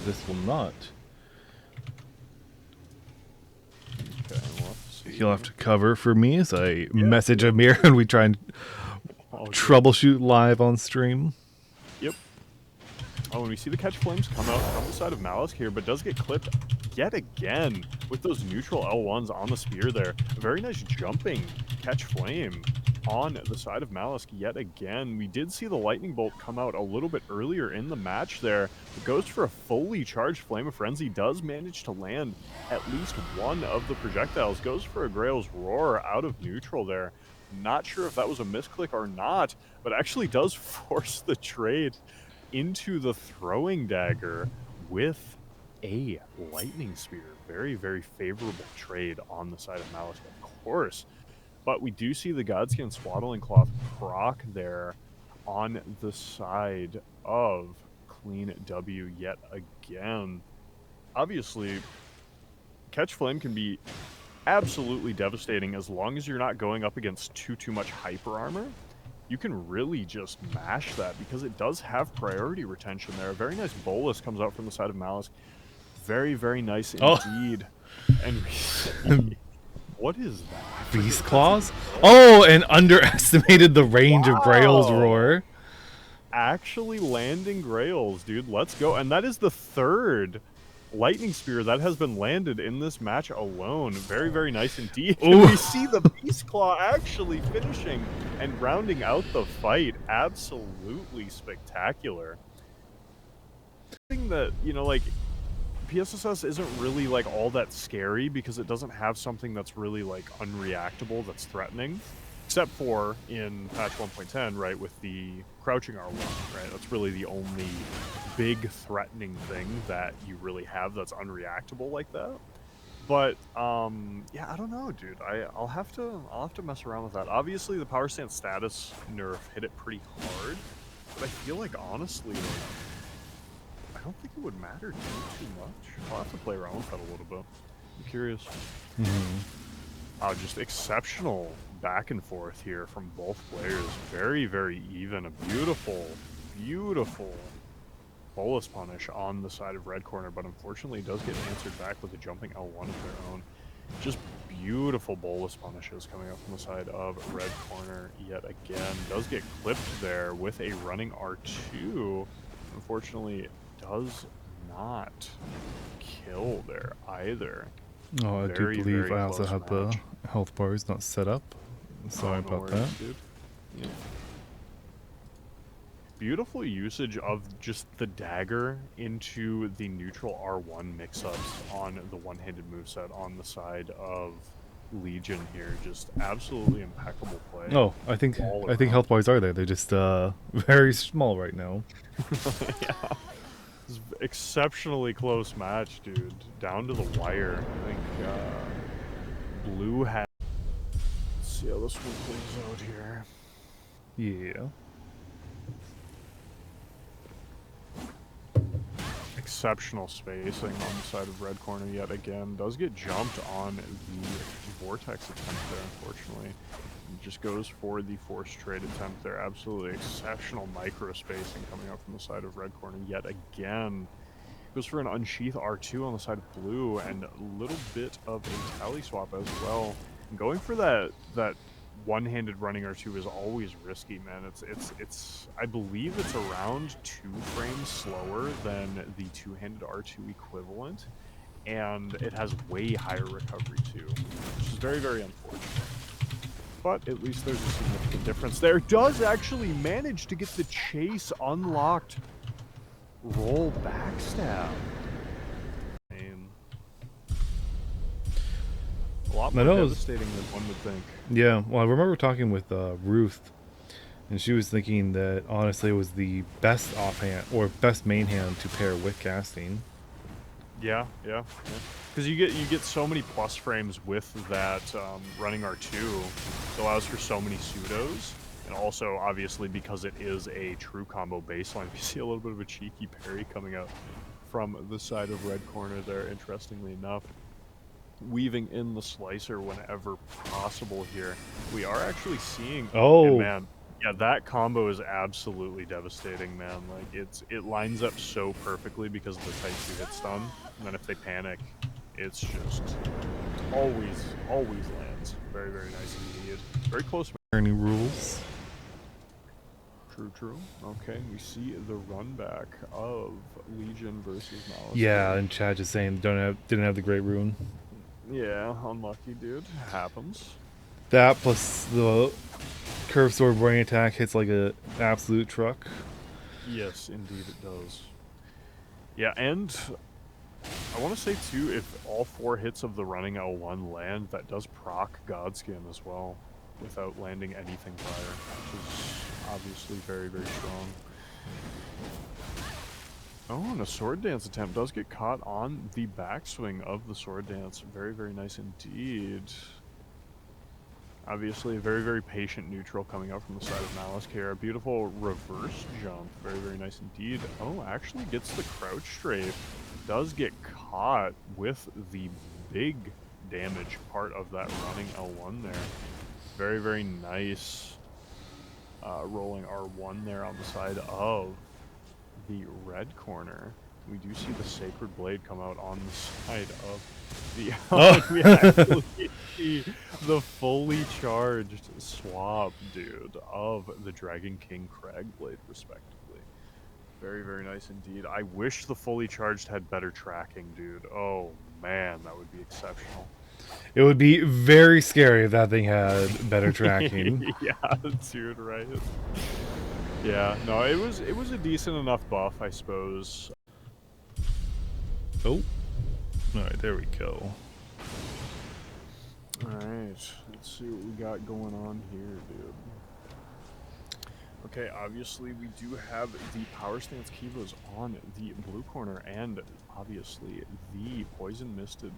this will not. Okay, well, He'll have to cover for me as I message Amir and we try and good. troubleshoot live on stream. Yep. Oh, and we see the catch flames come out from the side of Malice here, but does get clipped yet again with those neutral L1s on the spear there. A very nice jumping catch flame on the side of Malice yet again. We did see the lightning bolt come out a little bit earlier in the match there. It goes for a fully charged Flame of Frenzy, does manage to land at least one of the projectiles. Goes for a Grail's Roar out of neutral there. Not sure if that was a misclick or not, but actually does force the trade into the throwing dagger with a lightning spear. Very, very favorable trade on the side of Malice, of course. But we do see the Godskin Swaddling Cloth proc there on the side of Clean W yet again. Obviously, Catch Flame can be absolutely devastating as long as you're not going up against too much hyper armor. You can really just mash that because it does have priority retention there. A very nice bolus comes out from the side of Malice. Very, very nice indeed. And we see, what is that? Beast Claws? Oh, and underestimated the range of Grail's Roar. Actually landing Grails, dude. Let's go. And that is the third lightning spear that has been landed in this match alone. Very, very nice indeed. We see the Beast Claw actually finishing and rounding out the fight. Absolutely spectacular. Thing that, you know, like, PSSS isn't really like all that scary because it doesn't have something that's really like unreactable that's threatening, except for in patch 1.10, right, with the crouching R1, right? That's really the only big threatening thing that you really have that's unreactable like that. But yeah, I don't know, dude. I'll have to mess around with that. Obviously, the power stance status nerf hit it pretty hard, but I feel like honestly, I don't think it would matter too much. I'll have to play around with that a little bit. I'm curious. Just exceptional back and forth here from both players. Very, very even. A beautiful, beautiful bolus punish on the side of red corner, but unfortunately it does get answered back with a jumping L1 of their own. Just beautiful bolus punishes coming up from the side of red corner yet again. Does get clipped there with a running R2. Unfortunately, does not kill there either. Oh, I do believe I also had the health bars not set up. Sorry about that. Dude. Yeah. Beautiful usage of just the dagger into the neutral R1 mix-ups on the one-handed moveset on the side of Legion here. Just absolutely impeccable play. Oh, I think health bars are there. They're just very small right now. Yeah. This is exceptionally close match, dude. Down to the wire. I think blue hat. Let's see how this one plays out here. Yeah. Exceptional spacing on the side of red corner yet again. Does get jumped on the vortex attempt there, unfortunately. It just goes for the force trade attempt there. Absolutely exceptional micro spacing coming out from the side of red corner yet again. Goes for an unsheath R2 on the side of blue and a little bit of a tally swap as well. And going for that one-handed running R2 is always risky, man. It's I believe it's around 2 frames slower than the two-handed R2 equivalent, and it has way higher recovery too, which is very, very unfortunate. But at least there's a significant difference there. Does actually manage to get the chase unlocked. Roll backstab. A lot more devastating than one would think. Yeah, well, I remember talking with Ruth, and she was thinking that honestly it was the best offhand or best main hand to pair with casting. Yeah. Because you get so many plus frames with that running R2. It allows for so many pseudos, and also obviously because it is a true combo baseline, we see a little bit of a cheeky parry coming out from the side of red corner there. Interestingly enough, weaving in the slicer whenever possible here. We are actually seeing... Oh, man. Yeah, that combo is absolutely devastating, man. Like, it lines up so perfectly because of the type 2 hit stun, and then if they panic, it's just always lands. Very, very nice indeed. Very close. Any rules? True. Okay, we see the run back of Legion versus Malice. Yeah, and Chad just saying didn't have the great rune. Yeah, unlucky, dude. Happens. That plus the curved sword brain attack hits like an absolute truck. Yes, indeed it does. Yeah, and I want to say too, if all 4 hits of the running L1 land, that does proc Godskin as well, without landing anything prior, which is obviously very, very strong. Oh, and a sword dance attempt does get caught on the backswing of the sword dance. Very, very nice indeed. Obviously, a very, very patient neutral coming out from the side of Malice here. A beautiful reverse jump. Very, very nice indeed. Oh, actually gets the crouch strafe. Does get caught with the big damage part of that running L1 there. Very, very nice rolling R1 there on the side of the red corner. We do see the Sacred Blade come out on the side of the... we actually see the fully charged swap, dude, of the Dragon King Crag Blade, respectively. Very, very nice indeed. I wish the fully charged had better tracking, dude. Oh, man, that would be exceptional. It would be very scary if that thing had better tracking. Yeah, dude, right? Yeah, no, it was a decent enough buff, I suppose. Oh. Alright, there we go. Alright, let's see what we got going on here, dude. Okay, obviously we do have the Power Stance Kivas on the blue corner, and obviously the Poison Misted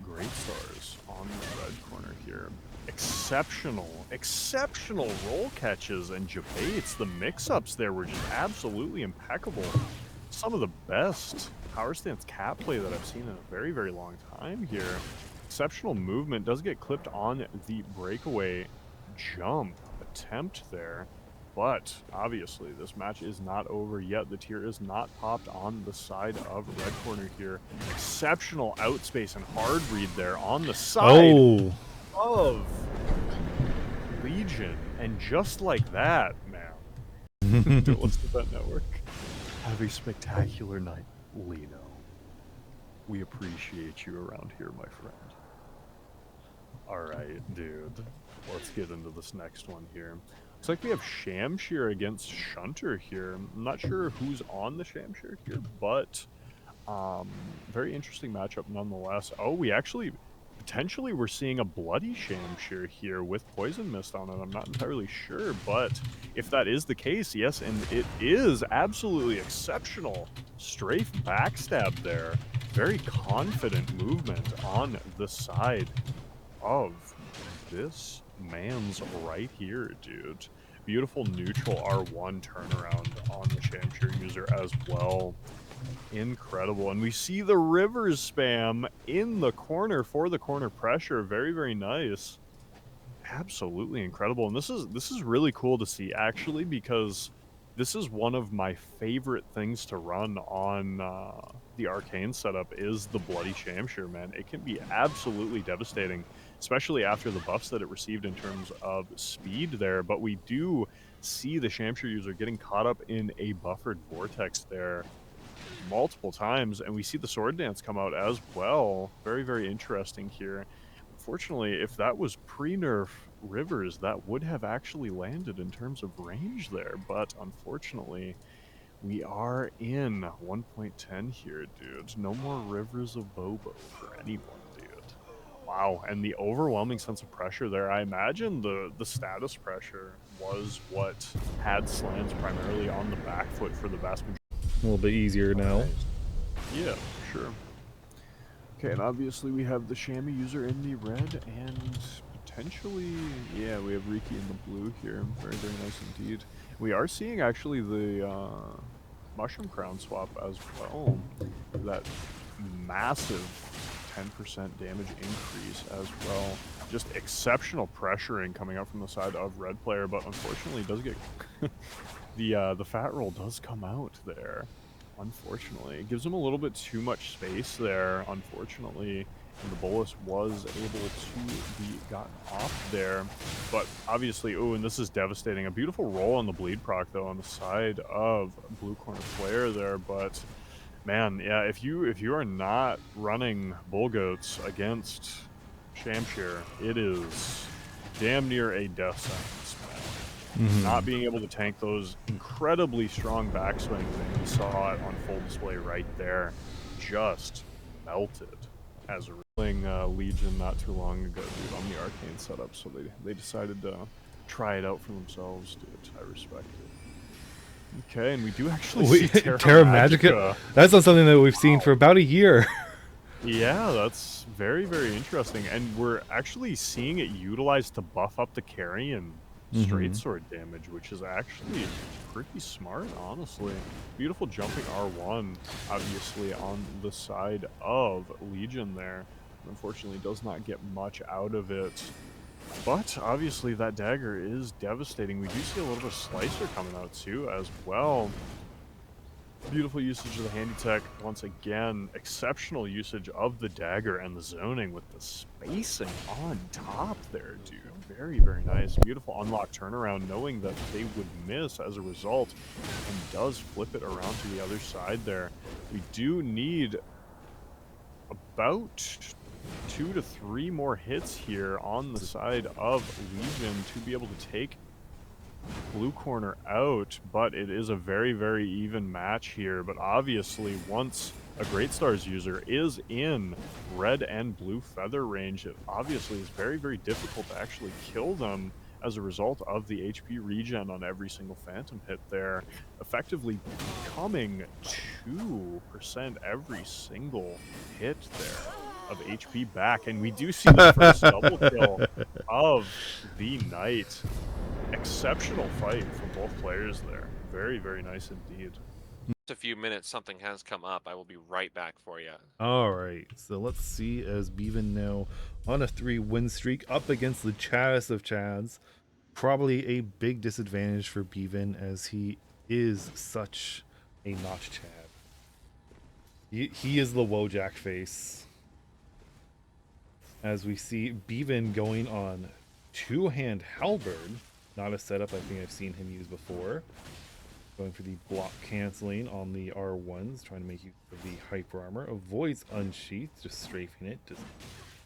Great Stars on the red corner here. Exceptional roll catches and jabates. The mix-ups there were just absolutely impeccable. Some of the best Power Stance cat play that I've seen in a very, very long time here. Exceptional movement. Does get clipped on the breakaway jump attempt there. But obviously this match is not over yet. The tier is not popped on the side of red corner here. Exceptional outspace and hard read there on the side of Legion. And just like that, man. Let's get that network. Have a spectacular night, Lino. We appreciate you around here, my friend. Alright, dude. Let's get into this next one here. Looks like we have Shamshir against Shunter here. I'm not sure who's on the Shamshir here, but very interesting matchup nonetheless. Oh, we actually potentially we're seeing a bloody Shamshir here with Poison Mist on it. I'm not entirely sure, but if that is the case, yes, and it is absolutely exceptional. Strafe backstab there. Very confident movement on the side of this man's right here, dude. Beautiful neutral R1 turnaround on the Shamshir user as well. Incredible. And we see the Rivers spam in the corner for the corner pressure. Very, very nice. Absolutely incredible. And this is really cool to see, actually, because this is one of my favorite things to run on the Arcane setup is the Bloody Shamshir, man. It can be absolutely devastating, especially after the buffs that it received in terms of speed there. But we do see the Shamshir user getting caught up in a buffered vortex there multiple times, and we see the sword dance come out as well. Very, very interesting here. Unfortunately, if that was pre-nerf Rivers, that would have actually landed in terms of range there, but unfortunately, we are in 1.10 here, dude. No more Rivers of Bobo for anyone, dude. Wow, and the overwhelming sense of pressure there. I imagine the status pressure was what had Slandz primarily on the back foot for the vast majority. A little bit easier now. Yeah, sure. Okay, and obviously we have the Shammy user in the red, and potentially, yeah, we have Riki in the blue here. Very, very nice indeed. We are seeing actually the Mushroom Crown swap as well. That massive 10% damage increase as well. Just exceptional pressuring coming out from the side of red player, but unfortunately does get the fat roll does come out there. Unfortunately, it gives him a little bit too much space there, unfortunately, and the bolus was able to be gotten off there. But obviously, oh, and this is devastating. A beautiful roll on the bleed proc, though, on the side of blue corner player there, but man, yeah, if you are not running bull goats against Shamshir, it is damn near a death sentence, man. Not being able to tank those incredibly strong backswings, and you saw it on full display right there, just melted as a Legion not too long ago, dude, on the arcane setup, so they decided to try it out for themselves, dude. I respect it. Okay, and we do actually see Terra Magica. That's not something that we've seen for about a year. Yeah, that's very, very interesting. And we're actually seeing it utilized to buff up the carrion straight sword damage, which is actually pretty smart, honestly. Beautiful jumping R1, obviously, on the side of Legion there. Unfortunately, does not get much out of it. But obviously that dagger is devastating. We do see a little bit of Slicer coming out too as well. Beautiful usage of the handy tech. Once again, exceptional usage of the dagger and the zoning with the spacing on top there, dude. Very, very nice. Beautiful unlock turnaround, knowing that they would miss as a result, and does flip it around to the other side there. We do need about 2 to 3 more hits here on the side of Legion to be able to take blue corner out, but it is a very, very even match here. But obviously, once a Great Stars user is in red and blue feather range, it obviously is very, very difficult to actually kill them as a result of the HP regen on every single phantom hit there, effectively becoming 2% every single hit there of HP back. And we do see the first double kill of the night. Exceptional fight from both players there. Very, very nice indeed. Just a few minutes, something has come up. I will be right back for you. All right, so let's see, as Beven now on a 3-win streak up against the Chaddest of Chads. Probably a big disadvantage for Beven, as he is such a notch Chad. He is the Wojak face. As we see Beven going on 2-hand halberd. Not a setup I think I've seen him use before. Going for the block canceling on the R1s, trying to make use of the hyper armor. Avoids unsheath, just strafing it to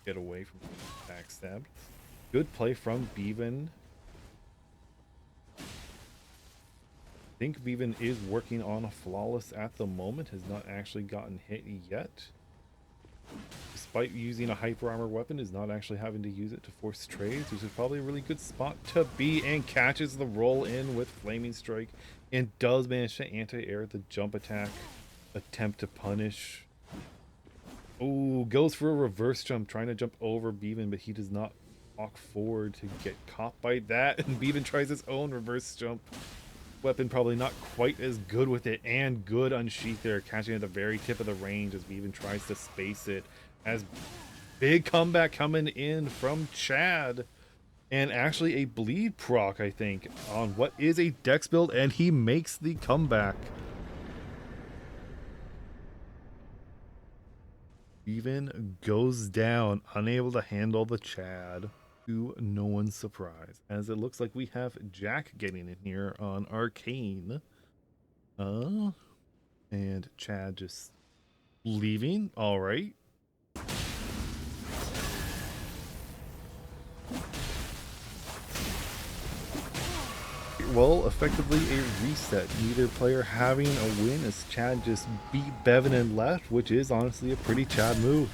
get away from backstab. Good play from Beven. I think Beven is working on a flawless at the moment, has not actually gotten hit yet. Despite using a hyper armor weapon, is not actually having to use it to force trades, which is probably a really good spot to be, and catches the roll in with Flaming Strike and does manage to anti-air the jump attack attempt to punish. Oh, goes for a reverse jump, trying to jump over Beven, but he does not walk forward to get caught by that, and Beven tries his own reverse jump. Weapon probably not quite as good with it, and good unsheath there, catching at the very tip of the range as Beven tries to space it. As big comeback coming in from Chad, and actually a bleed proc, I think, on what is a dex build, and he makes the comeback. Beven goes down, unable to handle the Chad, to no one's surprise, as it looks like we have Jack getting in here on Arcane. And Chad just leaving. All right. Well, effectively a reset. Neither player having a win, as Chad just beat Beven and left, which is honestly a pretty Chad move.